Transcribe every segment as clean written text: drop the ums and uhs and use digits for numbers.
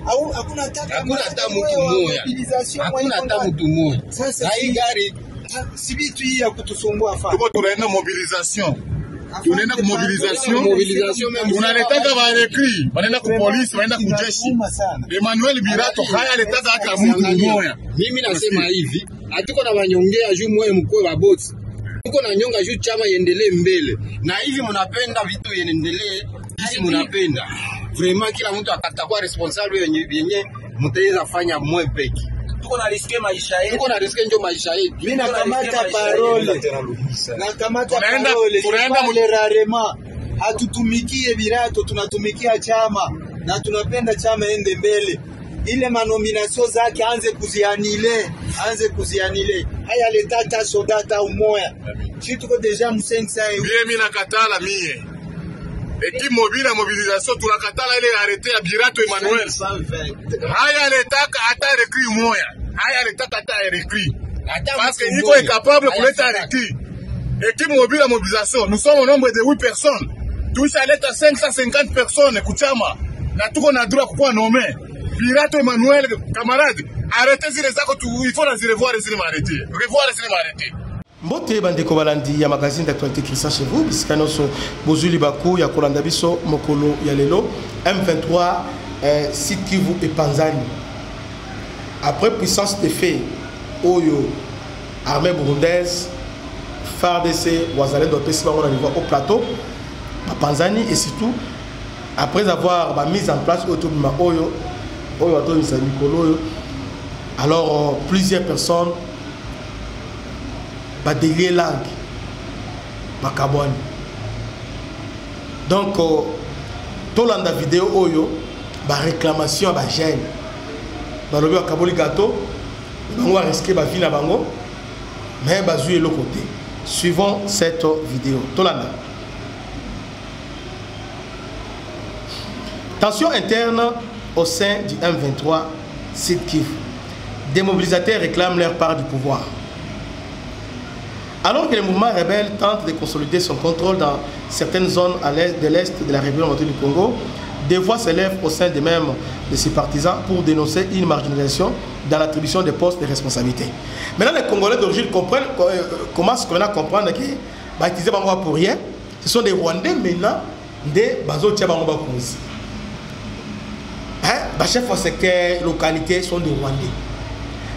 Hakuna hata mtu mmoja. Hakuna hata mtu mmoja. Sasa hii gari si vitu hii ya kutusumbua fa. Tuko tunaenda mobilisation. Tunaenda ku mobilisation. Tunaletaka ba recruit, wanaenda ku polisi, wanaenda ku jeshi. Emmanuel Birato haya letaka hata mtu mmoja. Mimi nasema hivi, hatuko na wanyongea juu mwe mkwe wa bots. Tuko na nyonga juu chama iendelee mbele. Na hivi mnapenda vitu iendelee, hivi mnapenda. Vraiment kila mtu atakuwa responsable yenye mtaweza fanya mwe peki. Tuko na riske maisha yetu. Tuko na riske ndio maisha yetu. Mimi nakamata parole. Nakamata parole. Tunaenda rarema. Hatutumikie Birato, tunatumikia chama na tunapenda chama ende mbele. Ile manominasyon zake anze kuzianile. Haya letata sodata umoya. Si tuko deja msensa hiyo. Mimi nakatala mie. Eki mobile mobilisation tunakatala ile arrêté ya Birato Emmanuel. Haya letaka hata recruit moya. Haya letaka hata recruit. Parce que Nico est capable de mettre recruit. Eki mobile mobilisation, nous sommes au nombre de 8 personnes. Tuisha leta 550 personnes kuchama. Na tuko na droit kwa nommer. Birato Emmanuel camarade, arrêtez zile zako tu, il faut les revoir et les arrêter. Revoir et les arrêter. Mbote bandeko balandi ya magazine d'actualité Christian chez vous bisika noso bozuli baku ya kolanda biso mokolo ya lelo M23 Sud Kivu et Panzani. Après puissance de fait oyo armée burundaise FARDC wazalendo pesi bango na niveau au plateau à Panzani et surtout après avoir mis en place autobima oyo atomisa mikolo alors plusieurs personnes ba délier langue ba kaboni donc tolanda vidéo oyo ba réclamation ba gêne ba lobi kaboli gâteau bango risquer ba vie na bango mais ba jouer le côté suivons cette vidéo tolanda. Tension interne au sein du M23 Sud Kivu. Des mobilisateurs réclament leur part du pouvoir. Alors que le mouvement rebelle tente de consolider son contrôle dans certaines zones à l'est de la République du Congo, des voix s'élèvent au sein de même de ces partisans pour dénoncer une marginalisation dans l'attribution des postes de responsabilité. Maintenant, les Congolais d'origine commencent à comprendre qu'ils utiliser Bango pour rien. Ce sont des Rwandais maintenant, des Bazotia Bango Bakonzi. Les chefs de secteur, localité sont des Rwandais.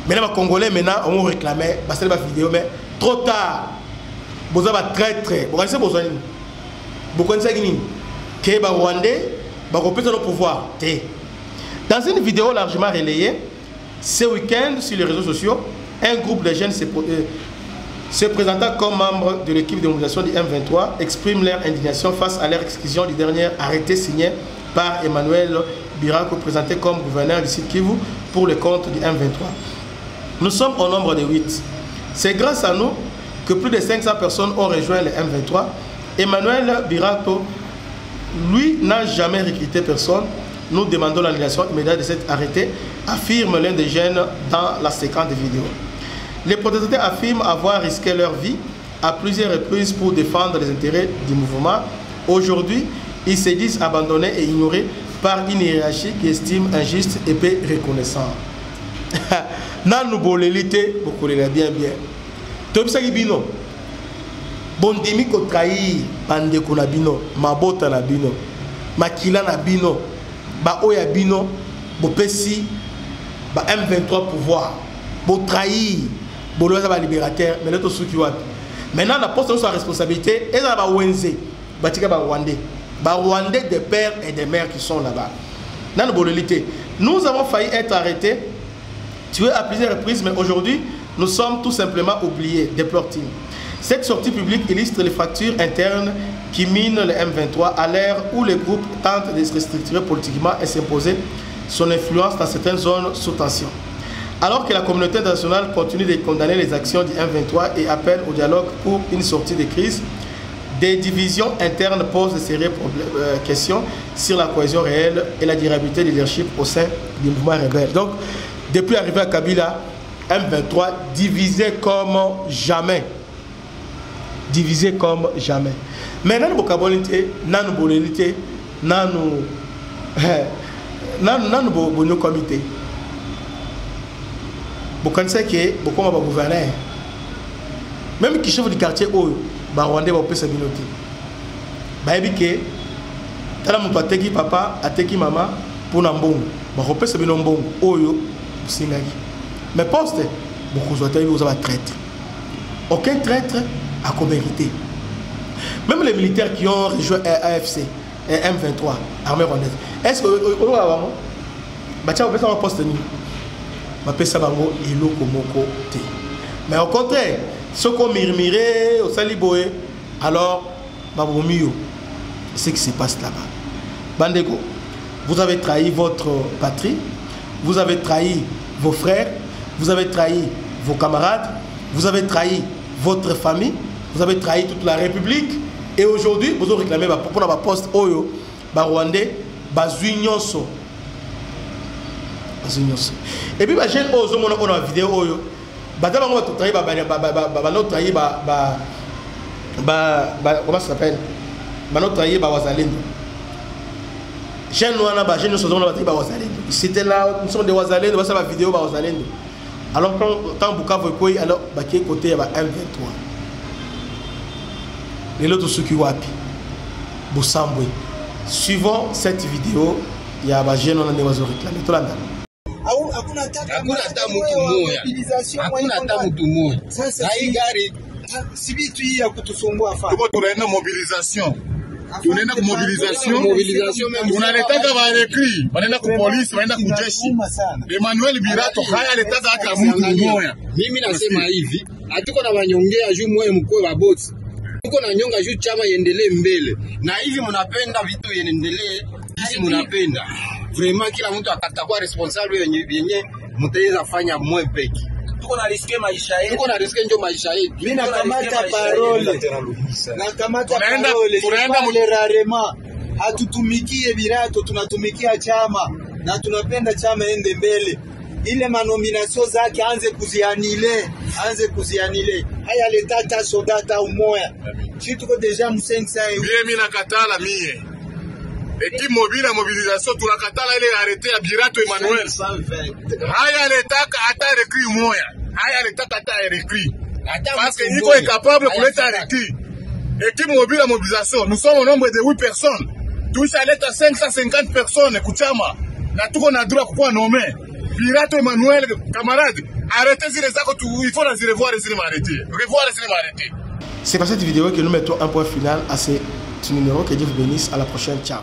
Maintenant, les Congolais ont réclamé, parce que la vidéo, mais trop tard. Vous avez traître. Vous connaissez besoin. Vous connaissez que les Rwandais ont le pouvoir. Dans une vidéo largement relayée, ce week-end sur les réseaux sociaux, un groupe de jeunes se présentant comme membres de l'équipe de mobilisation du M23 exprime leur indignation face à leur exclusion du dernier arrêté signé par Emmanuel Birato, présenté comme gouverneur du Sud Kivu pour le compte du M23. Nous sommes au nombre de 8. C'est grâce à nous que plus de 500 personnes ont rejoint le M23. Emmanuel Birato, lui, n'a jamais recruté personne. Nous demandons l'annulation immédiate de cet arrêté, affirme l'un des jeunes dans la séquence de vidéos. Les protestataires affirment avoir risqué leur vie à plusieurs reprises pour défendre les intérêts du mouvement. Aujourd'hui, ils se disent abandonnés et ignorés par une hiérarchie qui estime injuste et peu reconnaissant. Nan nous bolélité, beaucoup les bien. Tobisaki bino. Bondimi ko trahir bande ko na bino, mabota na bino, makila na bino, ba oya bino, bo pesi ba M23 pouvoir, bo trahir, bo loza ba libérateur, mais l'autre souki wapi. Maintenant la poste sa responsabilité et dans ba wenze, ba tika ba Rwandais. Rwandais des pères et des mères qui sont là-bas. Dans la bolélité, nous avons failli être arrêtés, tués à plusieurs reprises, mais aujourd'hui, nous sommes tout simplement oubliés, déplore-t-il. Cette sortie publique illustre les fractures internes qui minent le M23 à l'ère où le groupe tente de se restructurer politiquement et s'imposer son influence dans certaines zones sous tension. Alors que la communauté internationale continue de condamner les actions du M23 et appelle au dialogue pour une sortie de crise, des divisions internes posent de sérieuses questions sur la cohésion réelle et la durabilité du leadership au sein du mouvement rebelle. Donc, depuis l'arrivée à Kabila, M23 divisé comme jamais. Divisé comme jamais. Mais nous avons nanu bonyo comité bokanisa ke bokoma ba gouverneur même qui chef du quartier oyo ba rwandais ba pesa binoti ba ebike tala muto ateki papa ateki mama pona mbongo ba pesa bino mbongo oyo singaki mais poste beaucoup zotayi vous avez traître aucun traître a mérité. Même les militaires qui ont rejoint AFC et M23 armée rwandaise, est-ce que on va voir bah tiens on peut ça en poste ni ma pesa bango iloko moko te. Mais au contraire ceux qu'on murmurait au saliboé alors babomio c'est ce qui se passe là-bas. Bandeko, vous avez trahi votre patrie, vous avez trahi vos frères, vous avez trahi vos camarades, vous avez trahi votre famille, vous avez trahi toute la République et aujourd'hui vous avez réclamé pour la poste Oyo, Rwandais, Bazuignonso. Et puis j'ai osé mon la vidéo Oyo, Badala on va trahi trahi comment ça s'appelle? Bano trahi Wazalendo. J'ai nous sommes c'était là, nous sommes des Wazalendo, on va faire la vidéo Wazalendo. Alors quand Bukavu Koy alors baké côté ba M23. Les autres ceux qui wapi. Bosambwe. Suivant cette vidéo, il y a ba jeune on a des réclamer tout là. Hakuna hata mtu mmoja. Hakuna hata mtu mmoja. Sasa hii gari si vitu hii ya kutusumbua fa. Tuko tunaenda mobilisation. Tunaenda ku mobilisation unaletaka ba recruit wanaenda ku police wanaenda ku jeshi. Emmanuel Birato haya aletaka hata mtu mmoja. Mimi nasema hivi, hatuko na wanyongea juu moyo mkwe wa bots. Tuko na nyonga juu chama iendelee mbele. Na hivi mnapenda vitu iendelee, hivi mnapenda. Vraiment kila mtu atakuwa responsable yenye mtaweza fanya mwe peke. Tuko na riske maisha yetu. Tuko na riske ndio maisha yetu. Mimi nakamata parole. Nakamata parole. Tunaenda mulerarema. Hatutumikie Birato, tunatumikia chama na tunapenda chama ende mbele. Ile manominasio zake anze kuzianile. Haya letata sodata umoya. Si tuko deja msensa hiyo. Mimi nakatala mie. Équipe mobile à mobilisation tunakatala ile arrêté ya Birato Emmanuel. Haya letaka hata recruit moya. Haya letaka hata recruit. Parce que il est capable de lettre recruit. Équipe mobile à mobilisation, nous sommes au nombre de 8 personnes. Tous à lettre 550 personnes kuchama. Na tuko na droit kwa nommer. Birato Emmanuel camarade, arrêtez les actes il faut les revoir et les arrêter. Revoir et les arrêter. C'est par cette vidéo que nous mettons un point final à ce numéro. Que Dieu vous bénisse. À la prochaine. Ciao.